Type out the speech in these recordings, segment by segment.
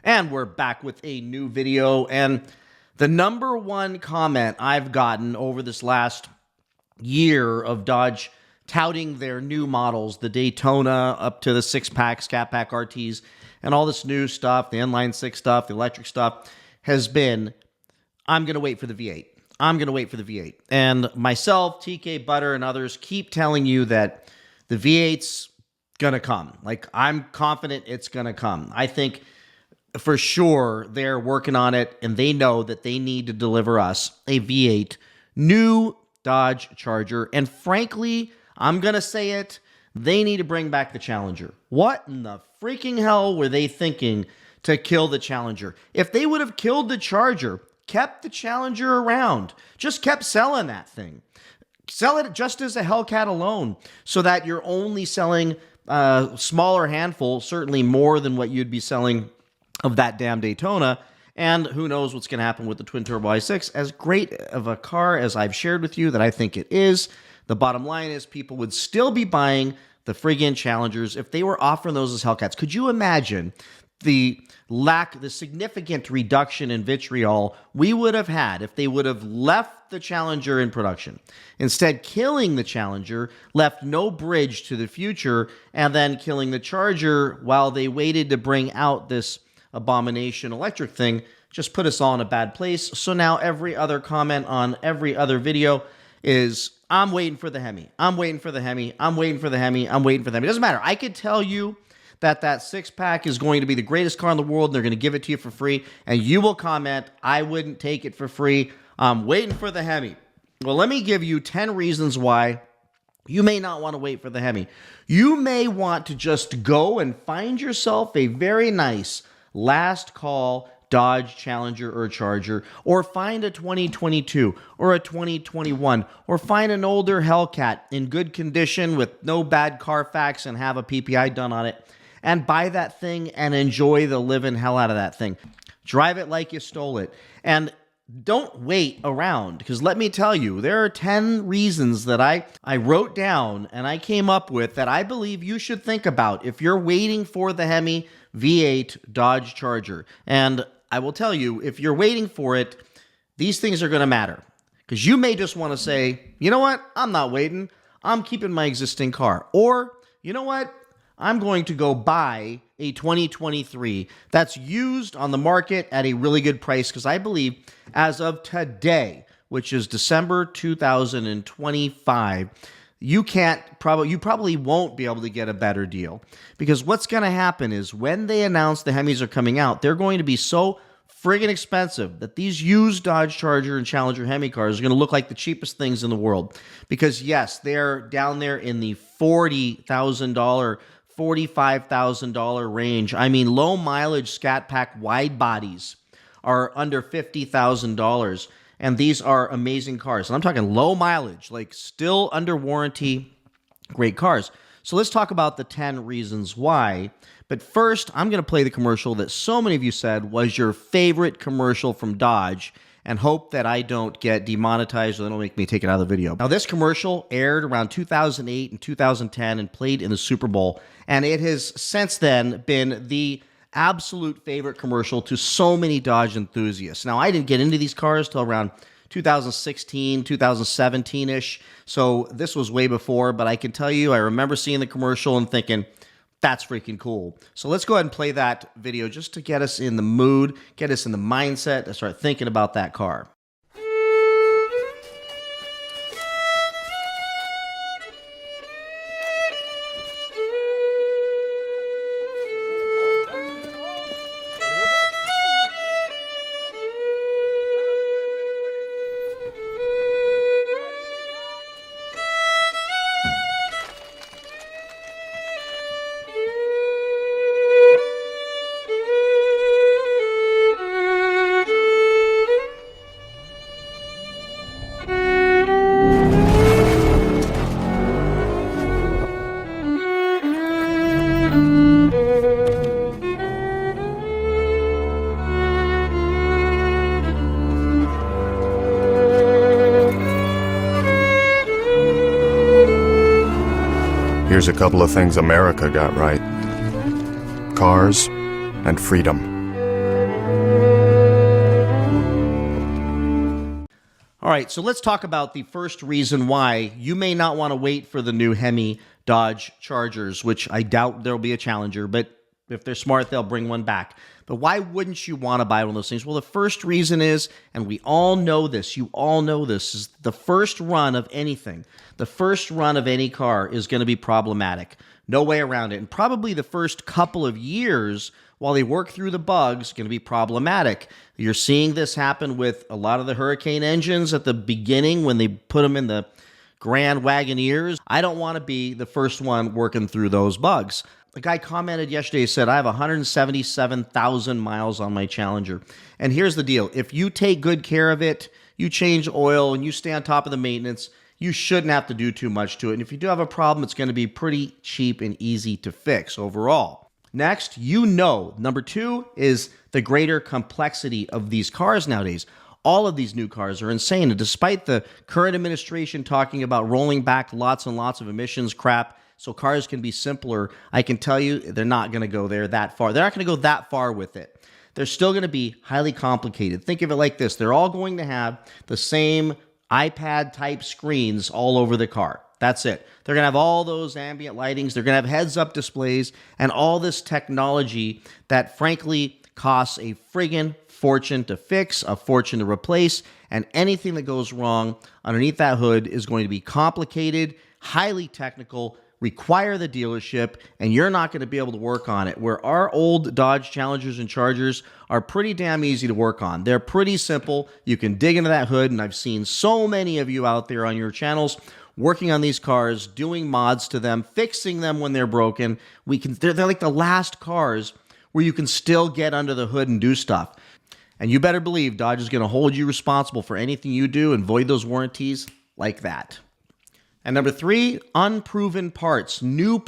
And we're back with a new video, and the number one comment I've gotten over this last year of Dodge touting their new models, the Daytona up to the 6-pack, Scat Pack RTs, and all this new stuff, the inline 6 stuff, the electric stuff, has been, I'm going to wait for the V8. I'm going to wait for the V8. And myself, TK Butter, and others keep telling you that the V8's going to come. Like, I'm confident it's going to come. I think for sure they're working on it, and they know that they need to deliver us a V8 new Dodge Charger. And frankly, I'm going to say it, they need to bring back the Challenger. What in the freaking hell were they thinking to kill the Challenger? If they would have killed the Charger, kept the Challenger around, just kept selling that thing, sell it just as a Hellcat alone, so that you're only selling a smaller handful, certainly more than what you'd be selling of that damn Daytona. And who knows what's going to happen with the twin turbo i6. As great of a car as I've shared with you that I think it is, the bottom line is people would still be buying the friggin' Challengers if they were offering those as Hellcats. Could you imagine the significant reduction in vitriol we would have had if they would have left the Challenger in production? Instead, killing the Challenger left no bridge to the future, and then killing the Charger while they waited to bring out this abomination electric thing just put us all in a bad place. So now every other comment on every other video is, I'm waiting for the Hemi. I'm waiting for the Hemi. I'm waiting for the Hemi. I'm waiting for the Hemi. It doesn't matter. I could tell you that 6-pack is going to be the greatest car in the world, and they're going to give it to you for free, and you will comment, I wouldn't take it for free. I'm waiting for the Hemi. Well, let me give you 10 reasons why you may not want to wait for the Hemi. You may want to just go and find yourself a very nice last call Dodge Challenger or Charger, or find a 2022 or a 2021, or find an older Hellcat in good condition with no bad Carfax and have a PPI done on it, and buy that thing and enjoy the living hell out of that thing. Drive it like you stole it. And don't wait around, because let me tell you, there are 10 reasons that I wrote down and I came up with that I believe you should think about if you're waiting for the Hemi V8 Dodge Charger. And I will tell you, if you're waiting for it, these things are going to matter, because you may just want to say, you know what, I'm not waiting, I'm keeping my existing car. Or, you know what, I'm going to go buy a 2023 that's used on the market at a really good price, because I believe as of today, which is December 2025, you probably won't be able to get a better deal, because what's going to happen is when they announce the Hemis are coming out, they're going to be so friggin' expensive that these used Dodge Charger and Challenger Hemi cars are going to look like the cheapest things in the world. Because yes, they're down there in the $40,000, $45,000 range. I mean, low mileage Scat Pack wide bodies are under $50,000. And these are amazing cars. And I'm talking low mileage, like still under warranty, great cars. So let's talk about the 10 reasons why. But first, I'm going to play the commercial that so many of you said was your favorite commercial from Dodge, and hope that I don't get demonetized or they don't make me take it out of the video. Now, this commercial aired around 2008 and 2010 and played in the Super Bowl, and it has since then been the absolute favorite commercial to so many Dodge enthusiasts. Now, I didn't get into these cars till around 2016, 2017-ish, so this was way before, but I can tell you, I remember seeing the commercial and thinking, that's freaking cool. So let's go ahead and play that video just to get us in the mood, get us in the mindset to start thinking about that car. Here's a couple of things America got right. Cars and freedom. All right, so let's talk about the first reason why you may not want to wait for the new Hemi Dodge Chargers, which I doubt there'll be a Challenger, but if they're smart, they'll bring one back. But why wouldn't you want to buy one of those things? Well, the first reason is, and we all know this, you all know this, is the first run of anything, the first run of any car is going to be problematic. No way around it. And probably the first couple of years while they work through the bugs going to be problematic. You're seeing this happen with a lot of the Hurricane engines at the beginning when they put them in the Grand Wagoneers. I don't want to be the first one working through those bugs. A guy commented yesterday, said, I have 177,000 miles on my Challenger. And here's the deal. If you take good care of it, you change oil, and you stay on top of the maintenance, you shouldn't have to do too much to it. And if you do have a problem, it's going to be pretty cheap and easy to fix overall. Next, number two is the greater complexity of these cars nowadays. All of these new cars are insane. And despite the current administration talking about rolling back lots and lots of emissions crap so cars can be simpler, I can tell you they're not going to go there that far. They're not going to go that far with it. They're still going to be highly complicated. Think of it like this. They're all going to have the same iPad-type screens all over the car. That's it. They're going to have all those ambient lightings. They're going to have heads-up displays and all this technology that, frankly, costs a friggin' fortune to fix, a fortune to replace, and anything that goes wrong underneath that hood is going to be complicated, highly technical, require the dealership, and you're not going to be able to work on it. Where our old Dodge Challengers and Chargers are pretty damn easy to work on. They're pretty simple. You can dig into that hood, and I've seen so many of you out there on your channels working on these cars, doing mods to them, fixing them when they're broken. They're like the last cars where you can still get under the hood and do stuff. And you better believe Dodge is going to hold you responsible for anything you do and void those warranties like that. And number three, unproven parts, new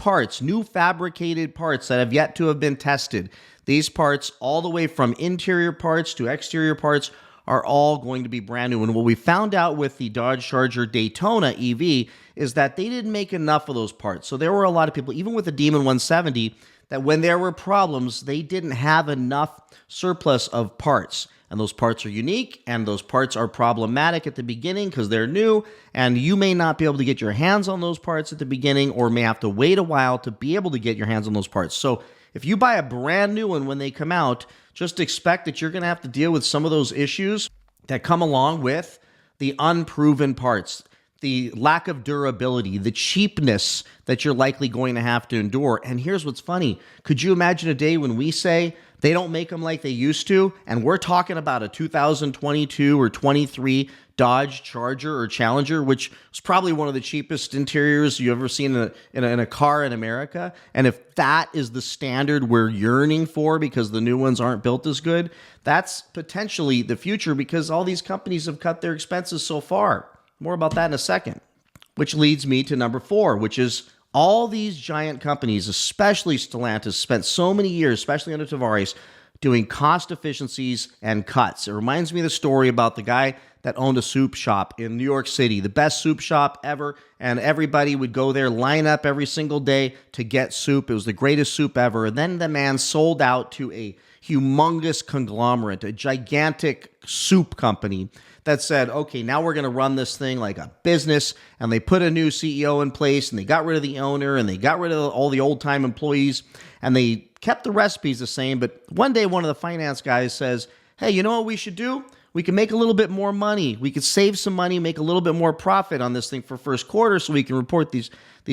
fabricated parts that have yet to have been tested. These parts, all the way from interior parts to exterior parts, are all going to be brand new. And what we found out with the Dodge Charger Daytona EV is that they didn't make enough of those parts. So there were a lot of people, even with the Demon 170, that when there were problems, they didn't have enough surplus of parts. And those parts are unique, and those parts are problematic at the beginning because they're new, and you may not be able to get your hands on those parts at the beginning or may have to wait a while to be able to get your hands on those parts. So if you buy a brand new one when they come out, just expect that you're going to have to deal with some of those issues that come along with the unproven parts, the lack of durability, the cheapness that you're likely going to have to endure. And here's what's funny. Could you imagine a day when we say they don't make them like they used to, and we're talking about a 2022 or 23 Dodge Charger or Challenger, which was probably one of the cheapest interiors you ever seen in a car in America. And if that is the standard we're yearning for because the new ones aren't built as good, that's potentially the future because all these companies have cut their expenses so far. More about that in a second. Which leads me to number four, which is all these giant companies, especially Stellantis, spent so many years, especially under Tavares, doing cost efficiencies and cuts. It reminds me of the story about the guy that owned a soup shop in New York City, the best soup shop ever, and everybody would go there, line up every single day to get soup. It was the greatest soup ever. And then the man sold out to a humongous conglomerate, a gigantic soup company that said, okay, now we're going to run this thing like a business. And they put a new CEO in place, and they got rid of the owner, and they got rid of all the old-time employees, and they kept the recipes the same. But one day, one of the finance guys says, hey, you know what we should do? We can make a little bit more money. We could save some money, make a little bit more profit on this thing for first quarter so we can report these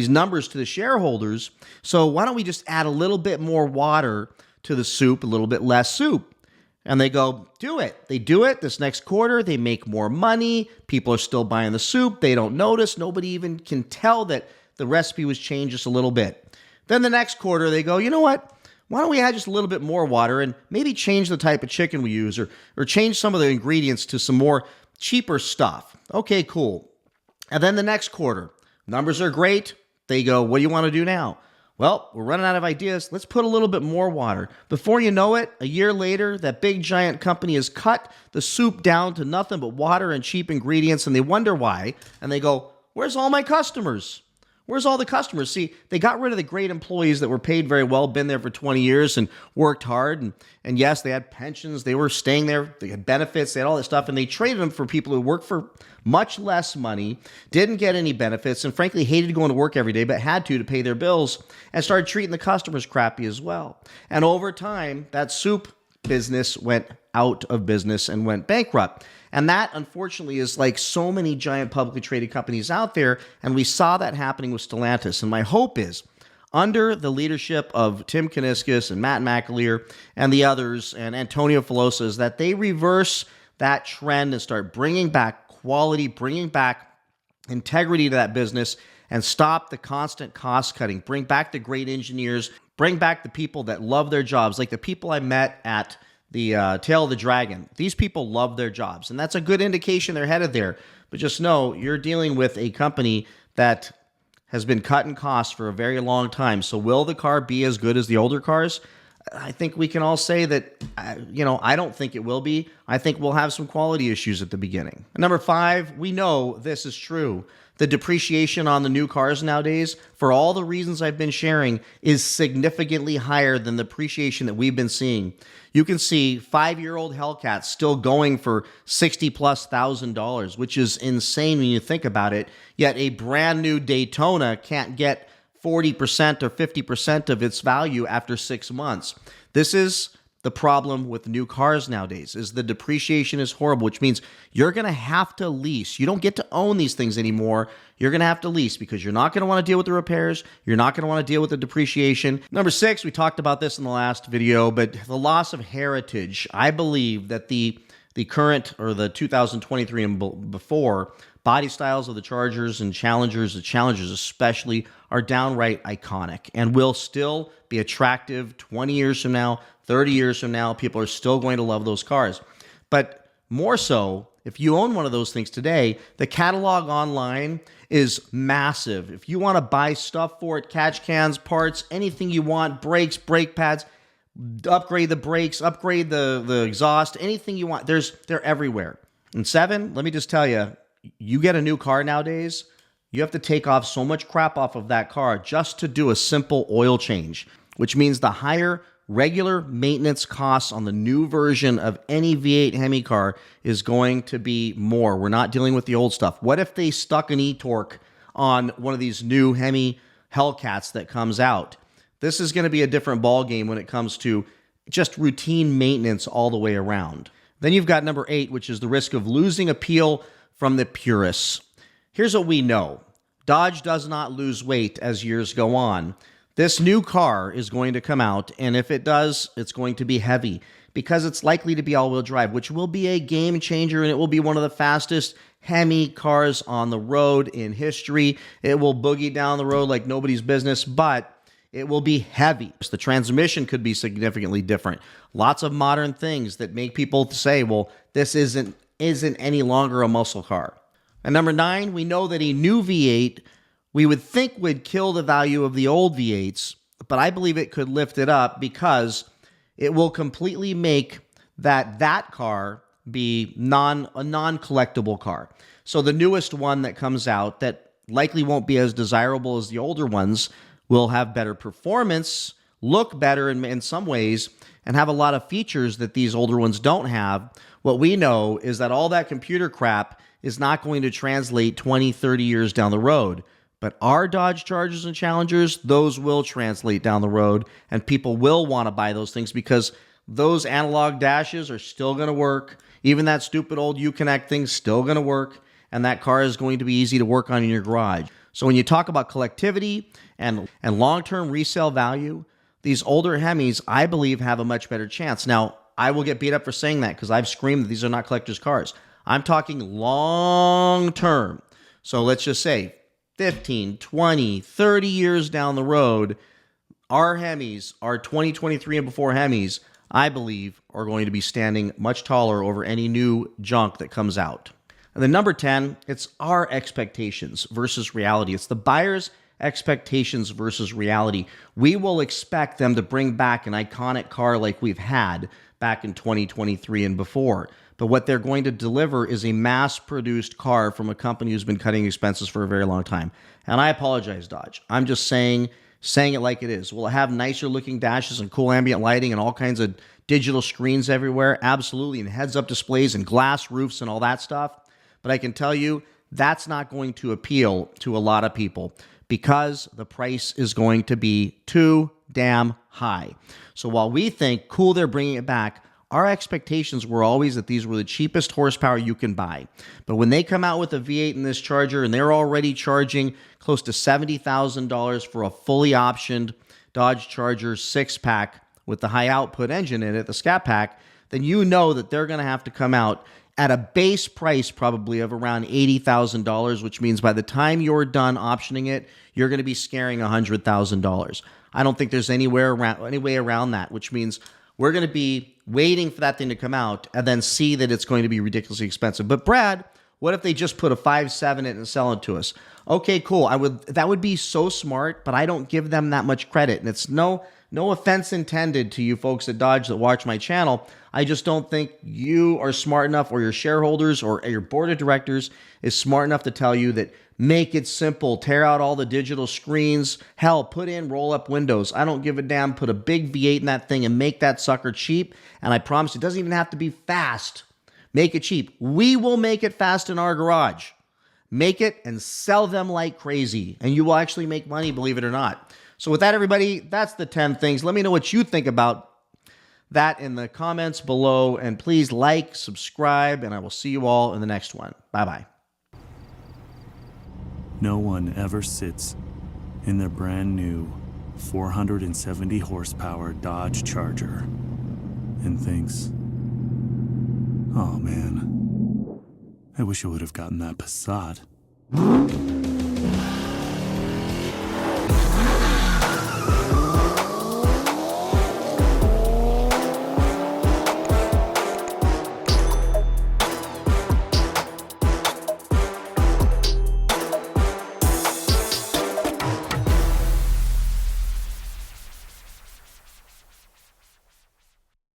numbers to the shareholders. So why don't we just add a little bit more water to the soup, a little bit less soup? And they go, do it. They do it. This next quarter, they make more money. People are still buying the soup. They don't notice. Nobody even can tell that the recipe was changed just a little bit. Then the next quarter, they go, you know what? Why don't we add just a little bit more water and maybe change the type of chicken we use or change some of the ingredients to some more cheaper stuff. Okay, cool. And then the next quarter, numbers are great. They go, what do you want to do now? Well, we're running out of ideas. Let's put a little bit more water. Before you know it, a year later, that big giant company has cut the soup down to nothing but water and cheap ingredients, and they wonder why. And they go, where's all my customers? Where's all the customers? See, they got rid of the great employees that were paid very well, been there for 20 years and worked hard. And yes, they had pensions. They were staying there. They had benefits. They had all that stuff. And they traded them for people who worked for much less money, didn't get any benefits, and frankly hated going to work every day, but had to pay their bills, and started treating the customers crappy as well. And over time, that soup business went out of business and went bankrupt. And that, unfortunately, is like so many giant publicly traded companies out there. And we saw that happening with Stellantis. And my hope is, under the leadership of Tim Kuniskis and Matt McAleer and the others and Antonio Filosa, is that they reverse that trend and start bringing back quality, bringing back integrity to that business, and stop the constant cost cutting. Bring back the great engineers. Bring back the people that love their jobs, like the people I met at the Tail of the Dragon. These people love their jobs, and that's a good indication they're headed there. But just know you're dealing with a company that has been cutting costs for a very long time. So will the car be as good as the older cars? I think we can all say that, I don't think it will be. I think we'll have some quality issues at the beginning. Number 5, we know this is true. The depreciation on the new cars nowadays, for all the reasons I've been sharing, is significantly higher than the depreciation that we've been seeing. You can see 5-year-old Hellcats still going for $60,000+, which is insane when you think about it. Yet a brand new Daytona can't get 40% or 50% of its value after 6 months. This is the problem with new cars nowadays, is the depreciation is horrible, which means you're going to have to lease. You don't get to own these things anymore. You're going to have to lease because you're not going to want to deal with the repairs. You're not going to want to deal with the depreciation. Number 6, we talked about this in the last video, but the loss of heritage. I believe that the current, or the 2023 and before, body styles of the Chargers and Challengers, the Challengers especially, are downright iconic and will still be attractive 20 years from now, 30 years from now. People are still going to love those cars. But more so, if you own one of those things today, the catalog online is massive. If you want to buy stuff for it, catch cans, parts, anything you want, brakes, brake pads, upgrade the brakes, upgrade the exhaust, anything you want, they're everywhere. And 7, let me just tell you, you get a new car nowadays, you have to take off so much crap off of that car just to do a simple oil change, which means the higher regular maintenance costs on the new version of any V8 Hemi car is going to be more. We're not dealing with the old stuff. What if they stuck an e-torque on one of these new Hemi Hellcats that comes out? This is going to be a different ball game when it comes to just routine maintenance all the way around. Then you've got number 8, which is the risk of losing appeal from the purists. Here's what we know. Dodge does not lose weight as years go on. This new car is going to come out, and if it does, it's going to be heavy because it's likely to be all-wheel drive, which will be a game changer, and it will be one of the fastest Hemi cars on the road in history. It will boogie down the road like nobody's business, but it will be heavy. The transmission could be significantly different. Lots of modern things that make people say, well, this isn't any longer a muscle car. And number 9, we know that a new V8 we would think would kill the value of the old V8s, but I believe it could lift it up because it will completely make that car be a non-collectible car. So the newest one that comes out that likely won't be as desirable as the older ones will have better performance, look better in some ways, and have a lot of features that these older ones don't have. What we know is that all that computer crap is not going to translate 20, 30 years down the road. But our Dodge Chargers and Challengers, those will translate down the road, and people will want to buy those things because those analog dashes are still going to work. Even that stupid old Uconnect thing's still going to work, and that car is going to be easy to work on in your garage. So when you talk about collectivity and long-term resale value, these older Hemis, I believe, have a much better chance. Now, I will get beat up for saying that because I've screamed that these are not collector's cars. I'm talking long-term. So let's just say 15, 20, 30 years down the road, our Hemis, our 2023 and before Hemis, I believe, are going to be standing much taller over any new junk that comes out. And then number 10, it's our expectations versus reality. It's the buyer's expectations versus reality. We will expect them to bring back an iconic car like we've had back in 2023 and before. But what they're going to deliver is a mass-produced car from a company who's been cutting expenses for a very long time. And I apologize, Dodge. I'm just saying it like it is. Will it have nicer looking dashes and cool ambient lighting and all kinds of digital screens everywhere? Absolutely. And heads-up displays and glass roofs and all that stuff. But I can tell you, that's not going to appeal to a lot of people because the price is going to be too damn high. So while we think, cool, they're bringing it back, our expectations were always that these were the cheapest horsepower you can buy. But when they come out with a V8 in this Charger and they're already charging close to $70,000 for a fully optioned Dodge Charger 6-pack with the high output engine in it, the Scat Pack, then you know that they're going to have to come out at a base price probably of around $80,000, which means by the time you're done optioning it, you're going to be scaring $100,000. I don't think there's any way around that, which means we're going to be waiting for that thing to come out and then see that it's going to be ridiculously expensive. But Brad, what if they just put a 5.7 in it and sell it to us? Okay, cool. That would be so smart, but I don't give them that much credit. And it's no offense intended to you folks at Dodge that watch my channel. I just don't think you are smart enough, or your shareholders or your board of directors is smart enough to tell you that make it simple, tear out all the digital screens, hell, put in roll-up windows. I don't give a damn. Put a big V8 in that thing and make that sucker cheap. And I promise it doesn't even have to be fast. Make it cheap. We will make it fast in our garage. Make it and sell them like crazy. And you will actually make money, believe it or not. So with that, everybody, that's the 10 things. Let me know what you think about that in the comments below. And please like, subscribe, and I will see you all in the next one. Bye-bye. No one ever sits in their brand new 470 horsepower Dodge Charger and thinks, oh man, I wish I would have gotten that Passat.